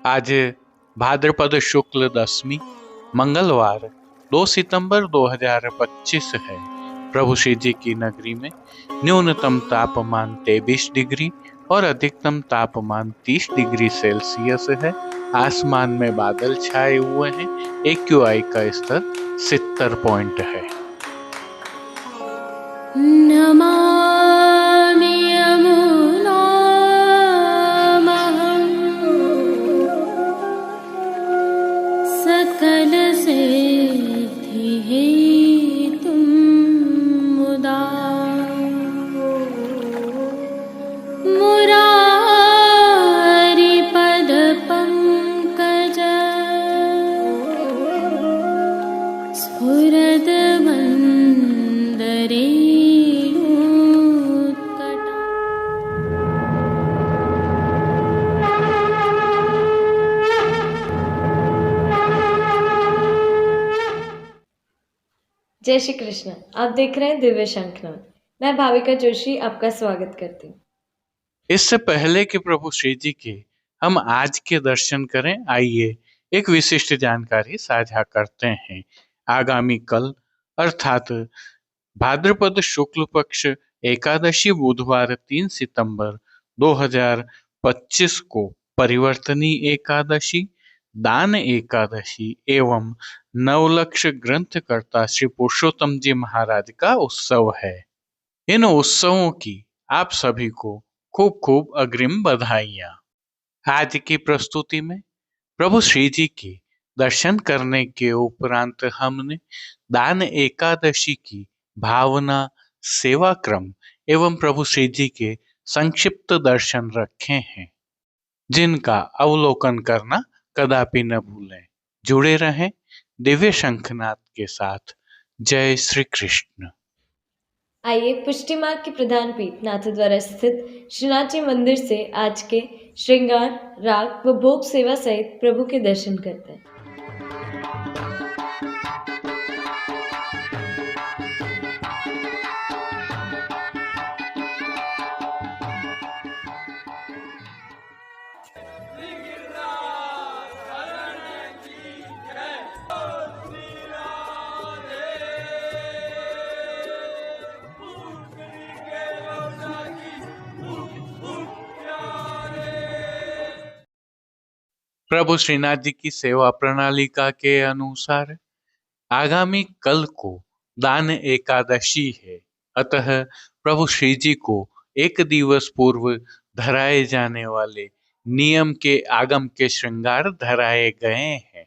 आज भाद्रपद शुक्ल दशमी मंगलवार 2 सितंबर 2025 है। प्रभु श्री जी की नगरी में न्यूनतम तापमान 23 डिग्री और अधिकतम तापमान 30 डिग्री सेल्सियस है। आसमान में बादल छाए हुए हैं। AQI का स्तर 70 पॉइंट है। नमामि यमुनामहं सकलसिद्धिहेतुं मुदा मुरारिपदपङ्कज स्फुरद्वन्दरे जय श्री कृष्ण। आप देख रहे हैं दिव्य शंखनाद। मैं भाविका जोशी आपका स्वागत करती हूँ। इससे पहले कि प्रभु श्री जी के हम आज के दर्शन करें, आइए एक विशिष्ट जानकारी साझा करते हैं। आगामी कल अर्थात भाद्रपद शुक्ल पक्ष एकादशी बुधवार 3 सितंबर 2025 को परिवर्तनी एकादशी, दान एकादशी एवं नवलक्ष ग्रंथकर्ता श्री पुरुषोत्तम जी महाराज का उत्सव है। इन उत्सवों की आप सभी को खूब खूब अग्रिम बधाइयाँ। आज की प्रस्तुति में प्रभु श्री जी के दर्शन करने के उपरांत हमने दान एकादशी की भावना, सेवा क्रम एवं प्रभु श्री जी के संक्षिप्त दर्शन रखे हैं, जिनका अवलोकन करना कदापि न भूलें। जुड़े रहें दिव्य शंखनाद के साथ। जय श्री कृष्ण। आइए पुष्टि मार्ग के प्रधान पीठ नाथद्वारा स्थित श्रीनाथ जी मंदिर से आज के श्रृंगार, राग व भोग सेवा सहित प्रभु के दर्शन करते हैं। प्रभु श्रीनाथ जी की सेवा प्रणालिका के अनुसार आगामी कल को दान एकादशी है, अतः प्रभु श्री जी को एक दिवस पूर्व धराए जाने वाले नियम के आगम के श्रृंगार धराए गए हैं।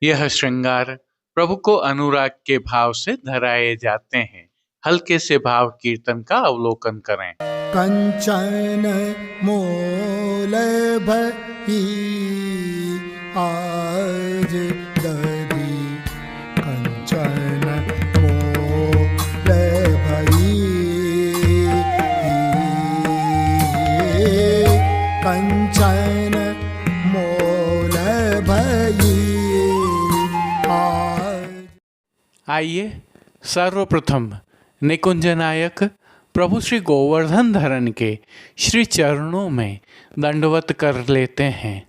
यह श्रृंगार प्रभु को अनुराग के भाव से धराए जाते हैं। हल्के से भाव कीर्तन का अवलोकन करें। कंचन मोलभई आज दरी, कंचन मोलभई, कंचन मोलभई आज। आइए सर्वप्रथम निकुंज नायक प्रभु श्री गोवर्धन धरन के श्री चरणों में दंडवत कर लेते हैं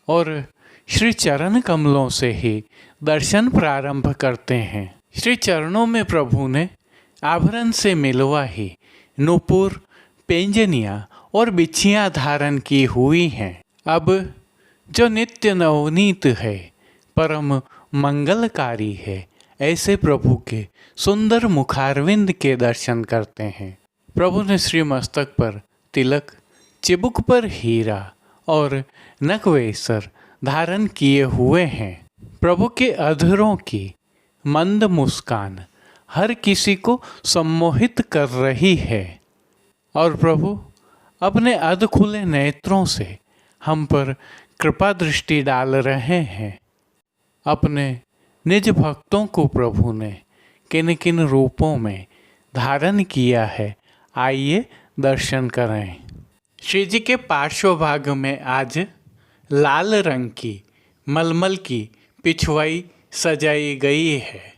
और श्री चरण कमलों से ही दर्शन प्रारंभ करते हैं। श्री चरणों में प्रभु ने आभरण से मिलवा ही नूपुर, पेंजनियाँ और बिछियाँ धारण की हुई हैं। अब जो नित्य नवनीत है, परम मंगलकारी है, ऐसे प्रभु के सुंदर मुखारविंद के दर्शन करते हैं। प्रभु ने श्री मस्तक पर तिलक, चिबुक पर हीरा और नकवेसर धारण किए हुए हैं। प्रभु के अधरों की मंद मुस्कान हर किसी को सम्मोहित कर रही है और प्रभु अपने अध खुले नेत्रों से हम पर कृपा दृष्टि डाल रहे हैं। अपने निज भक्तों को प्रभु ने किन किन रूपों में धारण किया है, आइए दर्शन करें। श्री जी के पार्श्व भाग में आज लाल रंग की मलमल की पिछवाई सजाई गई है।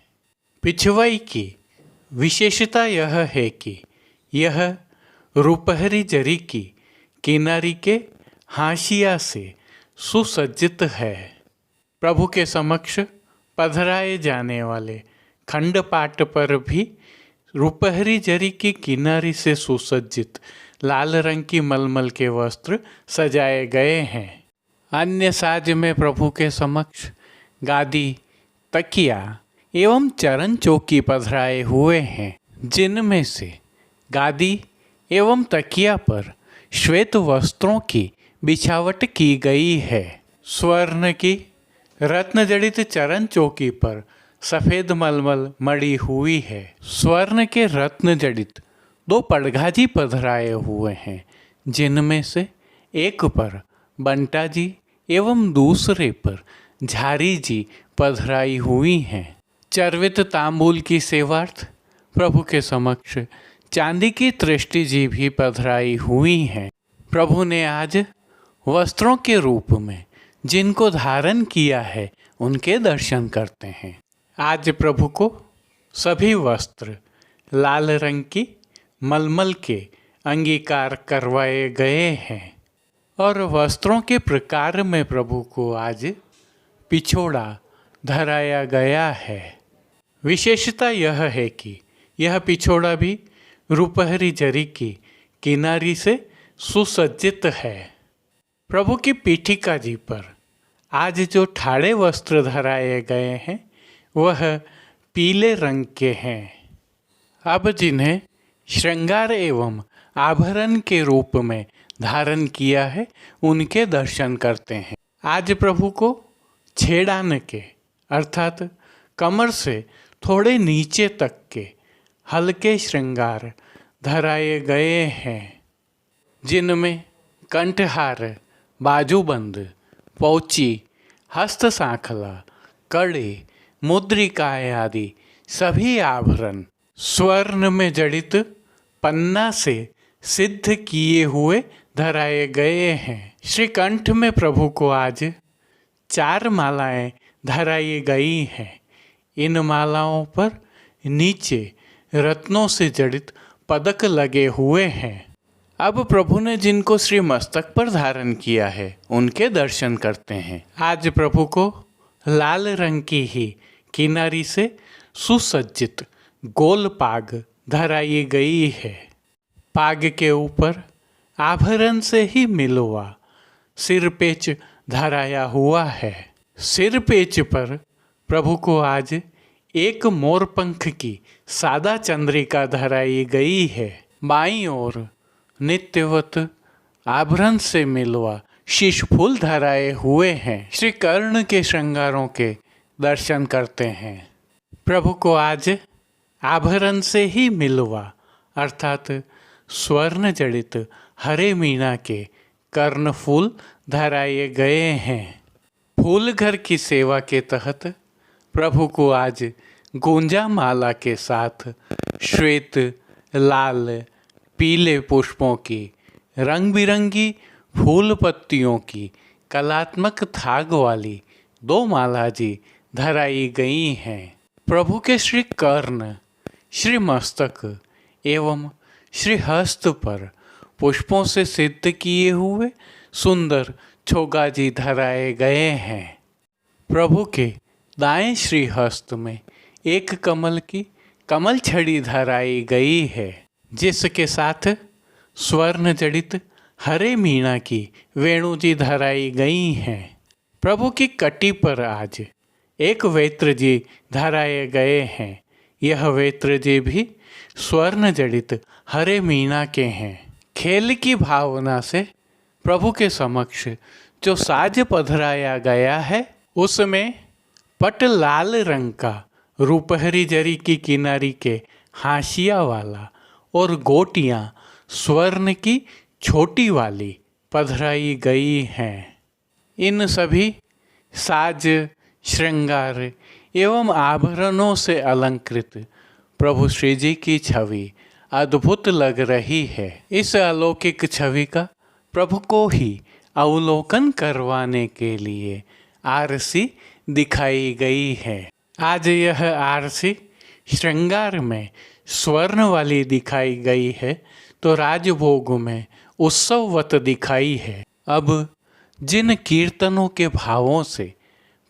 पिछवाई की विशेषता यह है कि यह रुपहरी जरी की किनारी के हाशिया से सुसज्जित है। प्रभु के समक्ष पधराए जाने वाले खंडपाट पर भी रुपहरी जरी की किनारी से सुसज्जित लाल रंग की मलमल के वस्त्र सजाए गए हैं। अन्य साज में प्रभु के समक्ष गादी, तकिया एवं चरण चौकी पधराए हुए हैं, जिनमें से गादी एवं तकिया पर श्वेत वस्त्रों की बिछावट की गई है। स्वर्ण की रत्न जड़ित चरण चौकी पर सफ़ेद मलमल मड़ी हुई है। स्वर्ण के रत्न जड़ित 2 पड़घाजी पधराए हुए हैं, जिनमें से एक पर बंटा जी एवं दूसरे पर झारी जी पधराई हुई हैं। चर्वित तांबूल की सेवार्थ प्रभु के समक्ष चांदी की तृष्टि जी भी पधराई हुई हैं। प्रभु ने आज वस्त्रों के रूप में जिनको धारण किया है उनके दर्शन करते हैं। आज प्रभु को सभी वस्त्र लाल रंग की मलमल के अंगीकार करवाए गए हैं और वस्त्रों के प्रकार में प्रभु को आज पिछोड़ा धराया गया है। विशेषता यह है कि यह पिछोड़ा भी रुपहरी जरी की किनारी से सुसज्जित है। प्रभु की पीठिका जी पर आज जो ठाड़े वस्त्र धराए गए हैं वह पीले रंग के हैं। अब जिन्हें श्रृंगार एवं आभरण के रूप में धारण किया है उनके दर्शन करते हैं। आज प्रभु को छेड़ान के अर्थात कमर से थोड़े नीचे तक के हल्के श्रृंगार धराए गए हैं, जिनमें कंठहार, बाजूबंद, पौची, हस्त सांखला, कड़े, मुद्रिकाएं आदि सभी आभरण स्वर्ण में जड़ित पन्ना से सिद्ध किए हुए धराए गए हैं। श्री कंठ में प्रभु को आज 4 मालाएं धराई गई हैं। इन मालाओं पर नीचे रत्नों से जड़ित पदक लगे हुए हैं। अब प्रभु ने जिनको श्री मस्तक पर धारण किया है उनके दर्शन करते हैं। आज प्रभु को लाल रंग की ही किनारी से सुसज्जित गोल पाग धराई गई है। पाग के ऊपर आभरण से ही मिलवा सिरपेच धराया हुआ है। सिरपेच पर प्रभु को आज एक मोरपंख की सादा चंद्रिका धराई गई है। बाईं ओर नित्यवत आभरण से मिलवा शीश फूल धराए हुए हैं। श्री कर्ण के श्रृंगारों के दर्शन करते हैं। प्रभु को आज आभरण से ही मिलवा अर्थात स्वर्ण जड़ित हरे मीना के कर्ण फूल धराए गए हैं। फूल घर की सेवा के तहत प्रभु को आज गुंजा माला के साथ श्वेत, लाल, पीले पुष्पों की रंग बिरंगी फूल पत्तियों की कलात्मक थाग वाली 2 माला जी धराई गई हैं। प्रभु के श्री कर्ण, श्री मस्तक एवं श्री हस्त पर पुष्पों से सिद्ध किए हुए सुंदर छोगाजी धराए गए हैं। प्रभु के दाएं श्री हस्त में एक कमल की कमल छड़ी धराई गई है, जिसके साथ स्वर्ण जड़ित हरे मीना की वेणु जी धराई गई हैं। प्रभु की कटी पर आज एक वेत्र जी धराए गए हैं। यह वेत्र जी भी स्वर्ण जड़ित हरे मीना के हैं। खेल की भावना से प्रभु के समक्ष जो साज पधराया गया है उसमें पट लाल रंग का रुपहरी जरी की किनारी के हाशिया वाला और गोटियां स्वर्ण की छोटी वाली पधराई गई हैं। इन सभी साज, श्रृंगार एवं आभरणों से अलंकृत प्रभु श्री जी की छवि अद्भुत लग रही है। इस अलौकिक छवि का प्रभु को ही अवलोकन करवाने के लिए आरसी दिखाई गई है। आज यह आरसी श्रृंगार में स्वर्ण वाली दिखाई गई है तो राजभोग में उत्सववत दिखाई है। अब जिन कीर्तनों के भावों से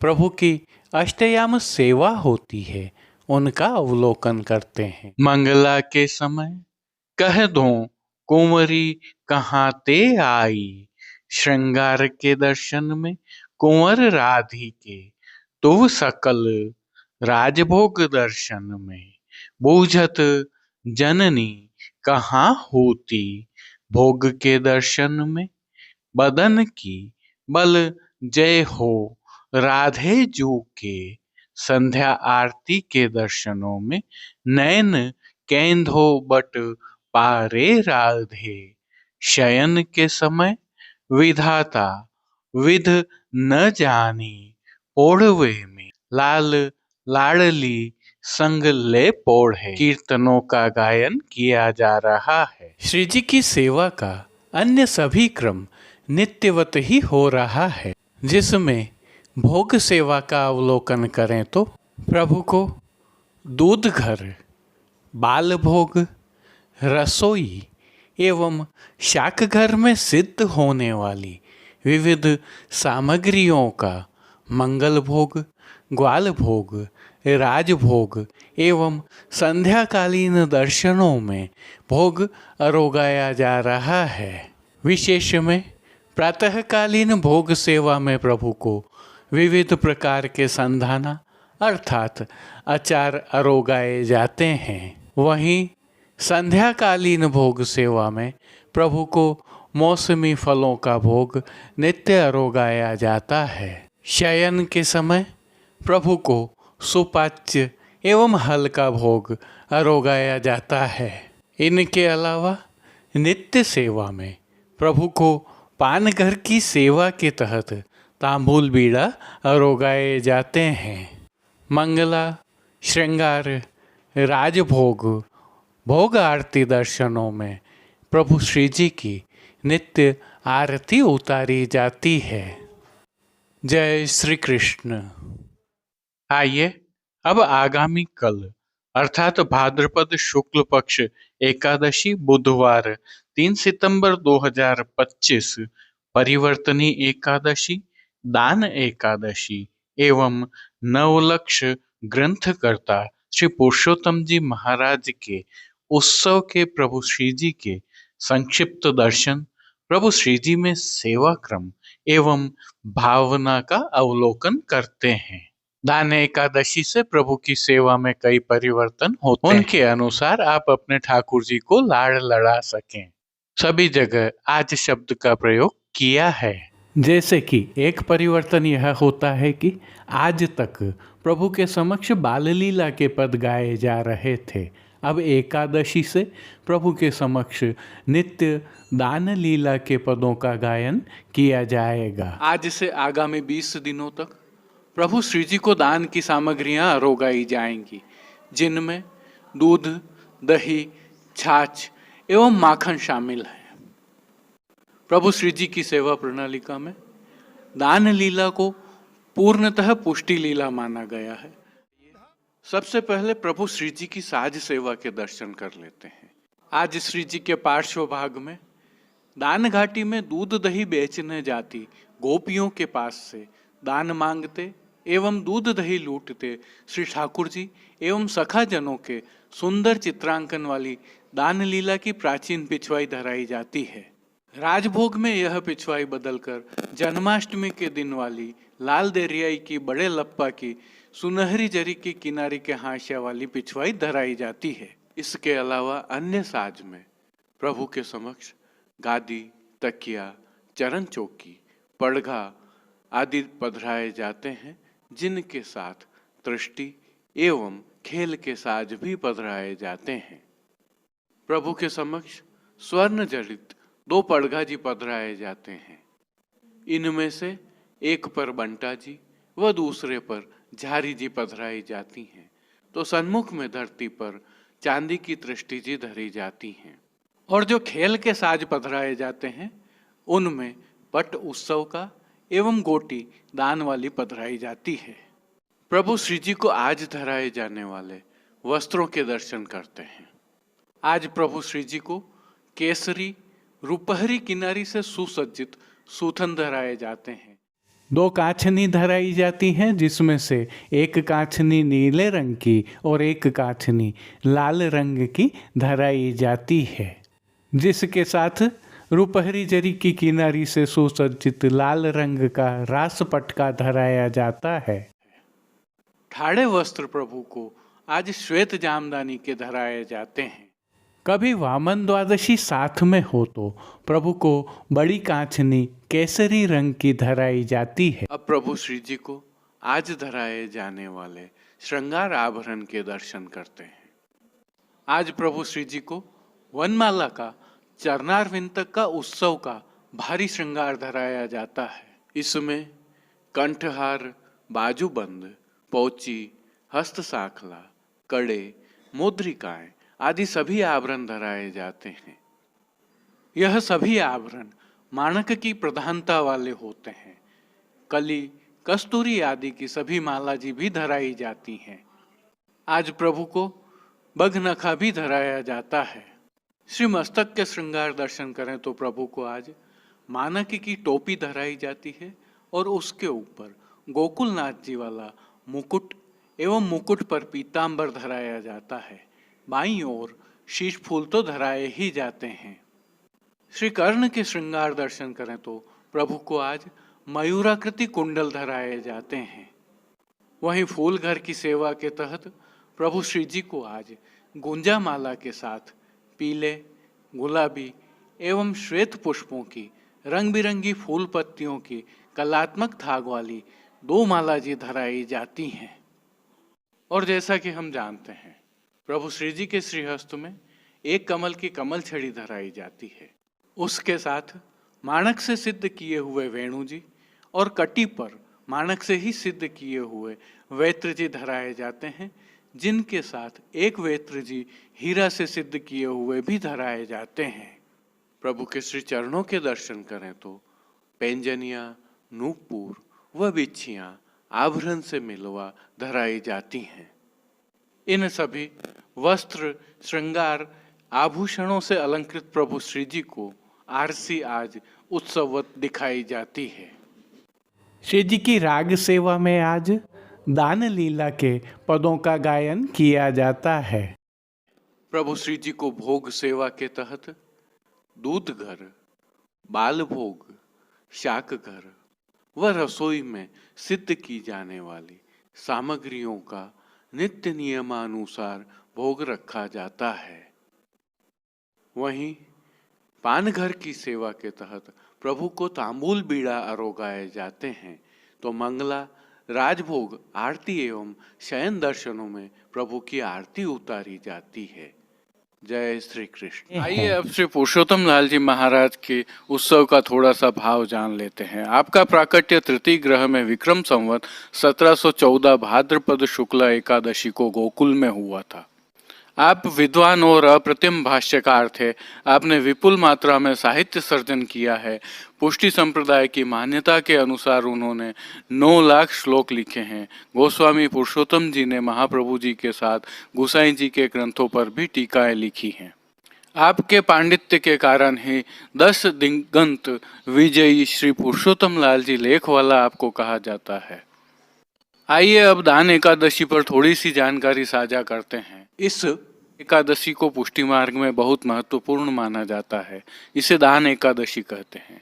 प्रभु की अष्टयाम सेवा होती है उनका अवलोकन करते हैं। मंगला के समय कह दो कुंवरी कहाँ ते आई, श्रृंगार के दर्शन में कुंवर राधिके, तू सकल राजभोग दर्शन में, बूझत जननी कहाँ होती, भोग के दर्शन में बदन की बल जय हो, राधे जू के संध्या आरती के दर्शनों में नयन केंधो बट पारे राधे, शयन के समय विधाता विध न जानी, ओढ़वे में लाल लाडली संग ले पोढ़े। कीर्तनों का गायन किया जा रहा है। श्री जी की सेवा का अन्य सभी क्रम नित्यवत ही हो रहा है, जिसमें भोग सेवा का अवलोकन करें तो प्रभु को दूध घर, बाल भोग, रसोई एवं शाक घर में सिद्ध होने वाली विविध सामग्रियों का मंगल भोग, ग्वाल भोग, राजभोग एवं संध्याकालीन दर्शनों में भोग अरोगाया जा रहा है। विशेष में प्रातःकालीन भोग सेवा में प्रभु को विविध प्रकार के संधाना अर्थात अचार अरोगाए जाते हैं। वहीं संध्याकालीन भोग सेवा में प्रभु को मौसमी फलों का भोग नित्य अरोगाया जाता है। शयन के समय प्रभु को सुपाच्य एवं हल्का भोग अरोगाया जाता है। इनके अलावा नित्य सेवा में प्रभु को पान घर की सेवा के तहत तांबूल बीड़ा अरोगाए जाते हैं। मंगला, श्रृंगार, राजभोग, भोग आरती दर्शनों में प्रभु श्री जी की नित्य आरती उतारी जाती है। जय श्री कृष्ण। आइए अब आगामी कल अर्थात भाद्रपद शुक्ल पक्ष एकादशी बुधवार 3 सितंबर 2025 परिवर्तनी एकादशी, दान एकादशी एवं नवलक्ष ग्रंथकर्ता श्री पुरुषोत्तम जी महाराज के उत्सव के प्रभु श्री जी के संक्षिप्त दर्शन, प्रभु श्री जी में सेवा क्रम एवं भावना का अवलोकन करते हैं। दान एकादशी से प्रभु की सेवा में कई परिवर्तन होते हैं। उनके अनुसार आप अपने ठाकुर जी को लाड़ लड़ा सकें। सभी जगह आज शब्द का प्रयोग किया है। जैसे कि एक परिवर्तन यह होता है कि आज तक प्रभु के समक्ष बाल लीला के पद गाए जा रहे थे, अब एकादशी से प्रभु के समक्ष नित्य दान लीला के पदों का गायन किया जाएगा। आज से आगामी 20 दिनों तक प्रभु श्री जी को दान की सामग्रियां अरोगाई जाएंगी, जिनमें दूध, दही, छाछ एवं माखन शामिल है। प्रभु श्री जी की सेवा प्रणालिका में दान लीला को पूर्णतः पुष्टि लीला माना गया है। सबसे पहले प्रभु श्री जी की साज सेवा के दर्शन कर लेते हैं। आज श्री जी के पार्श्व भाग में दान घाटी में दूध दही बेचने जाती गोपियों के पास से दान मांगते एवं दूध दही लूटते श्री ठाकुर जी एवं सखा जनों के सुंदर चित्रांकन वाली दान लीला की प्राचीन पिछवाई धराई जाती है। राजभोग में यह पिछवाई बदलकर जन्माष्टमी के दिन वाली लाल देरियाई की बड़े लप्पा की सुनहरी जरी की किनारी के हाशिया वाली पिछवाई धराई जाती है। इसके अलावा अन्य साज में प्रभु के समक्ष गादी, तकिया, चरण चौकी, पड़घा आदि पधराए जाते हैं, जिनके साथ तृष्टि एवं खेल के साज भी पधराए जाते हैं। प्रभु के समक्ष स्वर्ण जड़ित 2 पड़घा जी पधराए जाते हैं। इनमें से एक पर बंटा जी व दूसरे पर झारी जी पधराई जाती हैं, तो सन्मुख में धरती पर चांदी की तृष्टि जी धरी जाती हैं। और जो खेल के साज पधराए जाते हैं उनमें पट उत्सव का एवं गोटी दान वाली पधराई जाती है। प्रभु श्री जी को आज धराए जाने वाले वस्त्रों के दर्शन करते हैं। आज प्रभु श्री जी को केसरी रुपहरी किनारी से सुसज्जित सूथन धराए जाते हैं। 2 काछनी धराई जाती हैं, जिसमें से एक काछनी नीले रंग की और एक काछनी लाल रंग की धराई जाती है, जिसके साथ रुपहरी जरी की किनारी से सुसज्जित लाल रंग का रास पटका धराया जाता है। ठाड़े वस्त्र प्रभु को आज श्वेत जामदानी के धराए जाते हैं। कभी वामन द्वादशी साथ में हो तो प्रभु को बड़ी कांचनी केसरी रंग की धराई जाती है। अब प्रभु श्री जी को आज धराए जाने वाले श्रृंगार आभरण के दर्शन करते हैं। आज प्रभु श्री जी को वनमाला का चरणारविंद तक का उत्सव का भारी श्रृंगार धराया जाता है। इसमें कंठहार, बाजूबंद, पोची, हस्त साखला, कड़े, मुद्रिकाएं आदि सभी आभरण धराए जाते हैं। यह सभी आभरण माणक की प्रधानता वाले होते हैं। कली, कस्तूरी आदि की सभी माला जी भी धराई जाती हैं। आज प्रभु को बघनखा भी धराया जाता है। श्री मस्तक के श्रृंगार दर्शन करें तो प्रभु को आज मानक की टोपी धराई जाती है और उसके ऊपर गोकुलनाथ जी वाला मुकुट एवं मुकुट पर पीतांबर धराया जाता है। बाईं ओर शीश फूल तो धराए ही जाते हैं। श्री कर्ण के श्रृंगार दर्शन करें तो प्रभु को आज मयूराकृति कुंडल धराए जाते हैं। वहीं फूल घर की सेवा के तहत प्रभु श्री जी को आज गुंजा माला के साथ पीले, गुलाबी एवं श्वेत पुष्पों की रंग बिरंगी फूल पत्तियों की कलात्मक थाग वाली 2 माला जी धराई जाती हैं। और जैसा कि हम जानते हैं, प्रभु श्री जी के श्रीहस्त में एक कमल की कमल छड़ी धराई जाती है। उसके साथ माणक से सिद्ध किए हुए वेणु जी और कटी पर माणक से ही सिद्ध किए हुए वेत्र जी धराए जाते हैं, जिनके साथ एक वेत्र जी हीरा से सिद्ध किए हुए भी धराए जाते हैं। प्रभु के श्री चरणों के दर्शन करें तो पैंजनिया, नूपुर व बिच्छियां आभरण से मिलवा धराई जाती हैं। इन सभी वस्त्र, श्रृंगार, आभूषणों से अलंकृत प्रभु श्री जी को आरसी आज उत्सववत दिखाई जाती है। श्री जी की राग सेवा में आज दान लीला के पदों का गायन किया जाता है। प्रभु श्री जी को भोग सेवा के तहत दूध घर, बाल भोग, शाक घर व रसोई में सिद्ध की जाने वाली सामग्रियों का नित्य नियमानुसार भोग रखा जाता है। वहीं पान घर की सेवा के तहत प्रभु को तांबूल बीड़ा आरोगाए जाते हैं, तो मंगला, राजभोग, आरती एवं शयन दर्शनों में प्रभु की आरती उतारी जाती है। जय श्री कृष्ण। आइए अब श्री पुरुषोत्तम लाल जी महाराज के उत्सव का थोड़ा सा भाव जान लेते हैं। आपका प्राकट्य तृतीय ग्रह में विक्रम संवत 1714 भाद्रपद शुक्ला एकादशी को गोकुल में हुआ था। आप विद्वान और अप्रतिम भाष्यकार थे। आपने विपुल मात्रा में साहित्य सर्जन किया है। पुष्टि संप्रदाय की मान्यता के अनुसार उन्होंने 9 लाख श्लोक लिखे हैं। गोस्वामी पुरुषोत्तम जी ने महाप्रभु जी के साथ गुसाई जी के ग्रंथों पर भी टीकाएं लिखी हैं। आपके पांडित्य के कारण ही 10 दिगंत विजयी श्री पुरुषोत्तम लाल जी लेखवाला आपको कहा जाता है। आइए अब दान एकादशी पर थोड़ी सी जानकारी साझा करते हैं। इस एकादशी को पुष्टि मार्ग में बहुत महत्वपूर्ण माना जाता है। इसे दान एकादशी कहते हैं।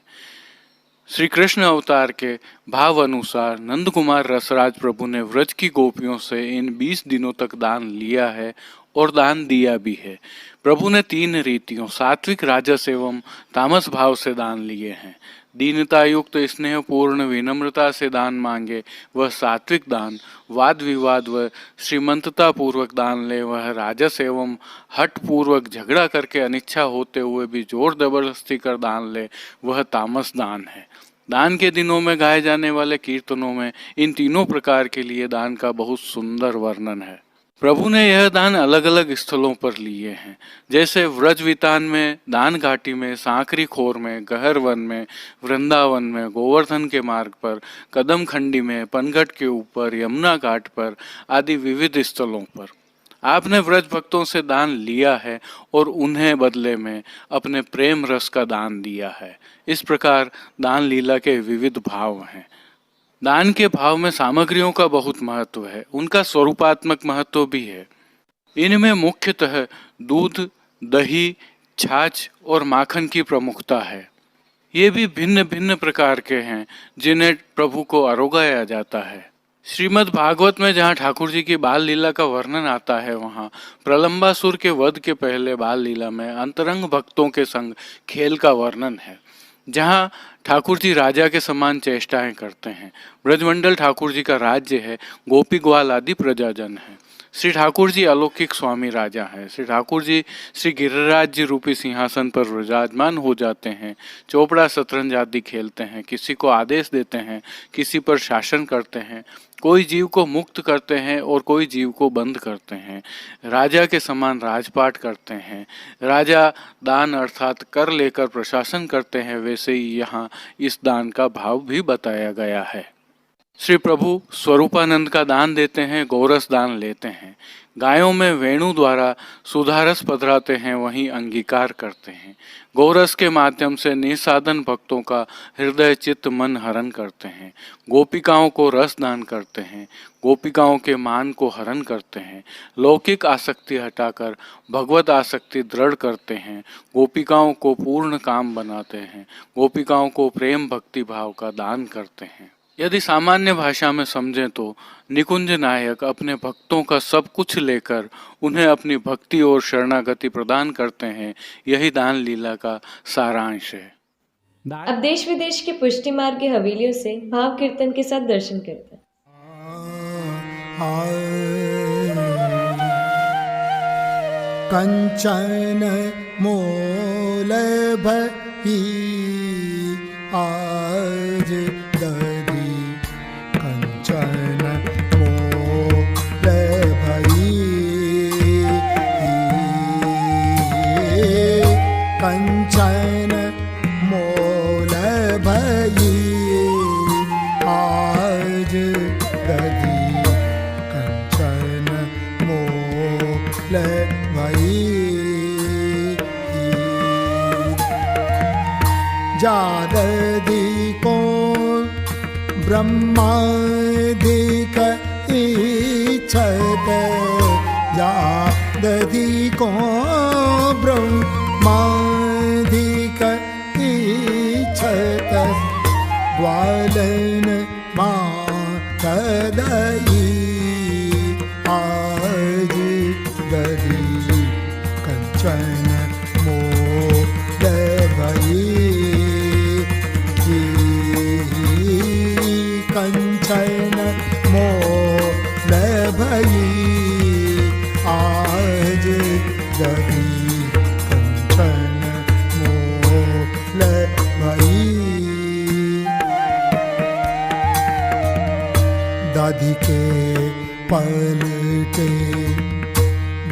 श्री कृष्ण अवतार के भाव अनुसार नंद कुमार रसराज प्रभु ने व्रज की गोपियों से इन 20 दिनों तक दान लिया है और दान दिया भी है। प्रभु ने 3 रीतियों सात्विक, राजस एवं तामस भाव से दान लिए हैं। दीनता युक्त स्नेहपूर्ण विनम्रता से दान मांगे वह सात्विक दान, वाद विवाद व श्रीमंतता पूर्वक दान ले वह राजस एवं हठ पूर्वक झगड़ा करके अनिच्छा होते हुए भी जोर जबरदस्ती कर दान ले वह तामस दान है। दान के दिनों में गाए जाने वाले कीर्तनों में इन तीनों प्रकार के लिए दान का बहुत सुंदर वर्णन है। प्रभु ने यह दान अलग अलग स्थलों पर लिए हैं, जैसे व्रज वितान में, दान घाटी में, सांकरी खोर में, गहर वन में, वृंदावन में, गोवर्धन के मार्ग पर, कदम खंडी में, पनघट के ऊपर, यमुना घाट पर आदि विविध स्थलों पर। आपने व्रज भक्तों से दान लिया है और उन्हें बदले में अपने प्रेम रस का दान दिया है। इस प्रकार दान लीला के विविध भाव हैं। दान के भाव में सामग्रियों का बहुत महत्व है, उनका स्वरूपात्मक महत्व भी है। इनमें मुख्यतः दूध, दही, छाछ और माखन की प्रमुखता है। ये भी भिन्न भिन्न प्रकार के हैं जिन्हें प्रभु को आरोगाया जाता है। श्रीमद् भागवत में जहाँ ठाकुर जी की बाल लीला का वर्णन आता है, वहाँ प्रलंबासुर के वध के पहले बाल लीला में अंतरंग भक्तों के संग खेल का वर्णन है, जहाँ ठाकुर जी राजा के समान चेष्टाएं करते हैं। ब्रजमंडल ठाकुर जी का राज्य है, गोपी ग्वाल आदि प्रजाजन है। श्री ठाकुर जी अलौकिक स्वामी राजा हैं। श्री ठाकुर जी श्री गिरिराज जी रूपी सिंहासन पर विराजमान हो जाते हैं। चोपड़ा शतरंज आदि खेलते हैं, किसी को आदेश देते हैं, किसी पर शासन करते हैं, कोई जीव को मुक्त करते हैं और कोई जीव को बंद करते हैं। राजा के समान राजपाट करते हैं। राजा दान अर्थात कर लेकर प्रशासन करते हैं, वैसे ही यहाँ इस दान का भाव भी बताया गया है। श्री प्रभु स्वरूपानंद का दान देते हैं, गौरस दान लेते हैं। गायों में वेणु द्वारा सुधारस पधराते हैं, वहीं अंगीकार करते हैं। गौरस के माध्यम से निसाधन भक्तों का हृदय चित्त मन हरण करते हैं। गोपिकाओं को रस दान करते हैं, गोपिकाओं के मान को हरण करते हैं। लौकिक आसक्ति हटाकर भगवत आसक्ति दृढ़ करते हैं। गोपिकाओं को पूर्ण काम बनाते हैं। गोपिकाओं को प्रेम भक्ति भाव का दान करते हैं। यदि सामान्य भाषा में समझें तो निकुंज नायक अपने भक्तों का सब कुछ लेकर उन्हें अपनी भक्ति और शरणागति प्रदान करते हैं। यही दान लीला का सारांश है। अब देश विदेश के पुष्टि मार्ग की हवेलियों से भाव कीर्तन के साथ दर्शन करते हैं। कंचन मोल भई आज दरी, कंचन मोल भई, कंचन मोल भई आज दरी, कंचन मोल भई। जाददी को ब्रह्मादिक इच्छत, जाददी को ब्रह्मादिक इच्छत, ग्वालन मातदई आज दरी, कंचन मोल भई, कंचन मोल भई आज दरी, कंचन मोल भई। दादी के पलटे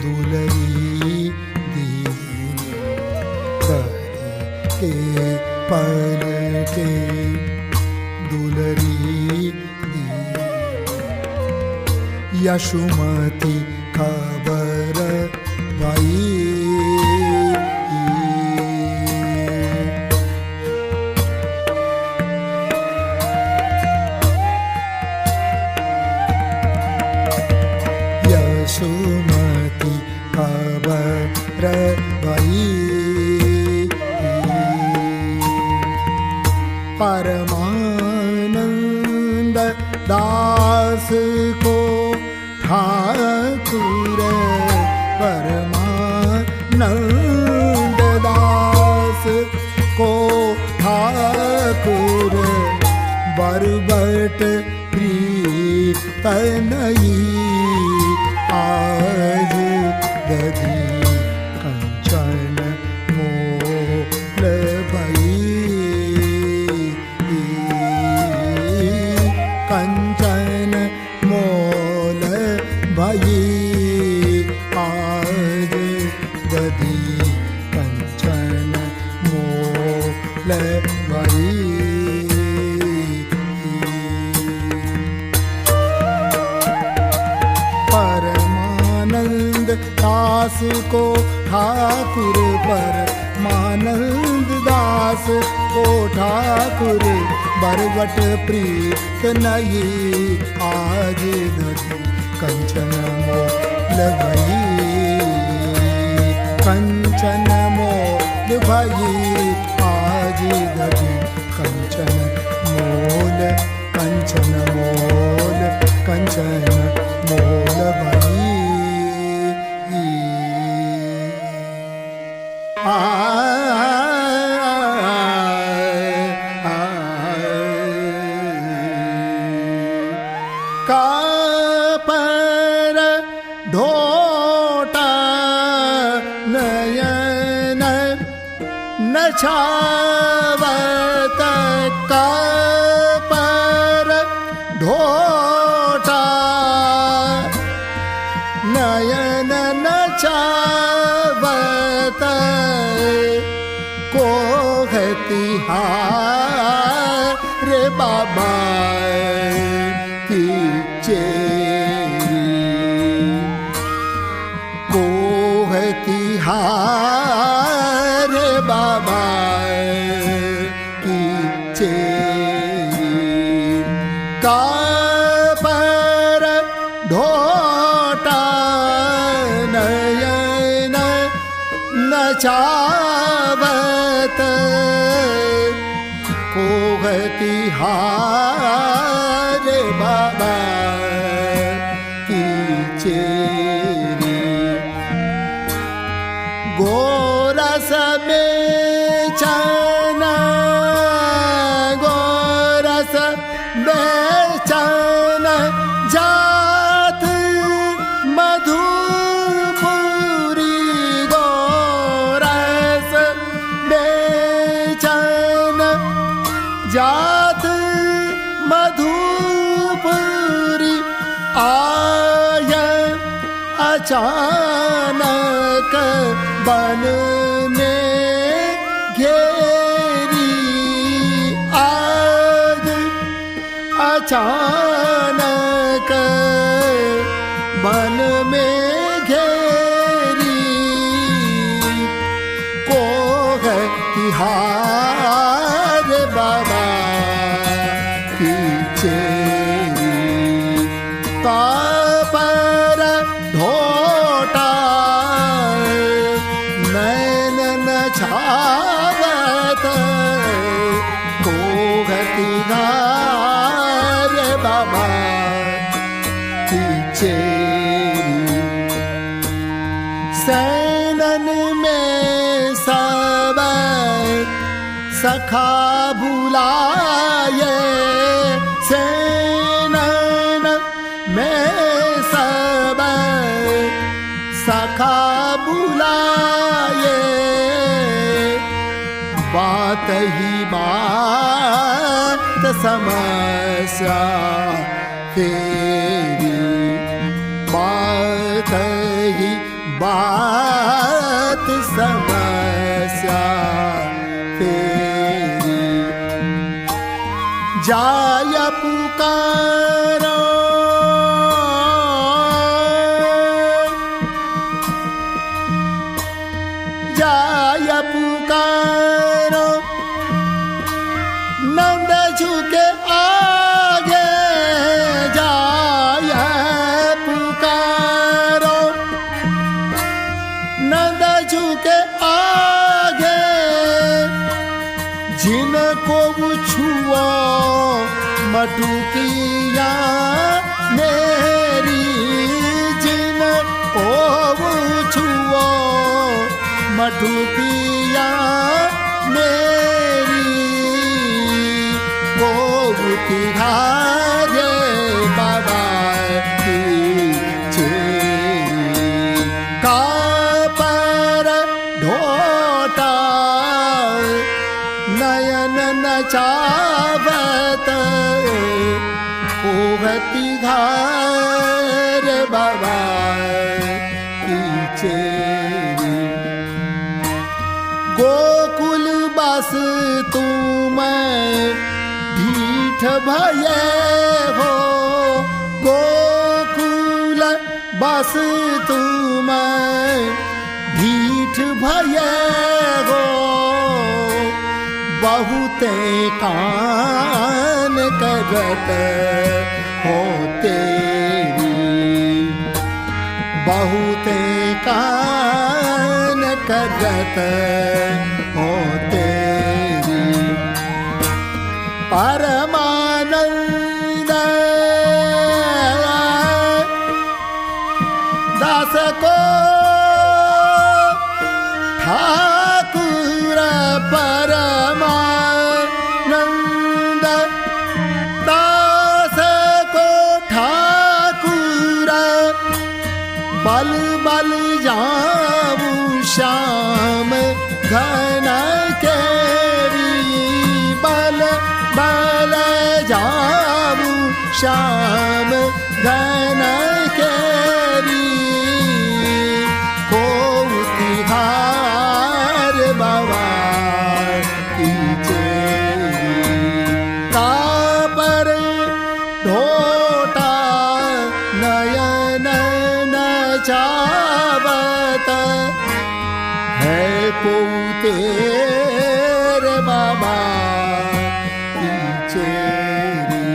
दुलरी दीन, दादी के पलटे दुलरी दीन, यशुमती खबर भाई। यशुमती खबर भाई, परमानंद दास को ठाकुर, परमानंद दास को ठाकुर, बरबट प्रीतनई आज दरी, कंचन मोल भई, कंचन मोल भई आज दरी, कंचन मोल भई। परमानंद दास को ठाकुर परमानंद दास को ठाकुर बरबट प्रीत नहीं आज नदी कंचन मोल भई कंचन मोल भई आज नदी कंचन मोल कंचन मोल कंचन मोल भई का पर ढोटा नयन नछावत का पर ढोटा नयन नछावत को तिहार रे बाबा की चेरी को तिहार रे बाबा की चेरी का पर ढोटा नयन नचावत को तिहार बाबा की चेरी गोरस बेचना गोरस बेचना जात मधुपुरी गोरस बेचना जात मधुपुरी आय अचानक बन में घेरी आज अचानक बन में घेरी को है तिहार बाबा की चेरी पर ढोटा नैन नछावत को तिहार बाबा की चेरी सैनन में सब सखा बुलाए सैनन में सब सखा बुलाए बात ही बात समस्या फेरी बात ही बात समस्या फेरी जाय पुकारो जाय पुकारो नंद झुके आगे जाय पुकारो नंद झुके आगे जिनको छुओ मटुकिया मेरी जिनको छुओ मटुकिया मेरी तिहारे बाबा की चेरी का पर ढोटा नयन नचावत तिहारे बाबा की चेरी गोकुल बस तुम ढीठ भये हो गोकुल बस तुम भये हो बहुते कान करत हो तेरी बहुते कान करत हो तेरी परमानंद दास को ठाकुर परमानंद दास को ठाकुर बल बल जाऊं श्याम घन केरी बल बल जाऊं श्याम घन केरी को तिहार बाबा की चेरी का पर ढोटा नयन नचावत है को तेरे बाबा की चेरी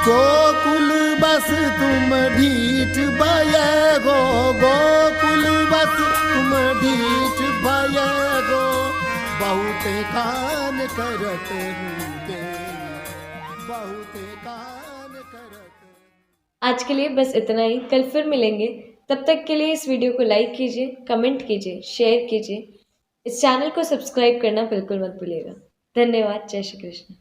गोकुल बस तुम ढीठ भये गो गोकुल बस तुम ढीठ भये गो बहुते कान करत हूँ बहुते कान करत। आज के लिए बस इतना ही। कल फिर मिलेंगे। तब तक के लिए इस वीडियो को लाइक कीजिए, कमेंट कीजिए, शेयर कीजिए। इस चैनल को सब्सक्राइब करना बिल्कुल मत भूलिएगा। धन्यवाद। जय श्री कृष्ण।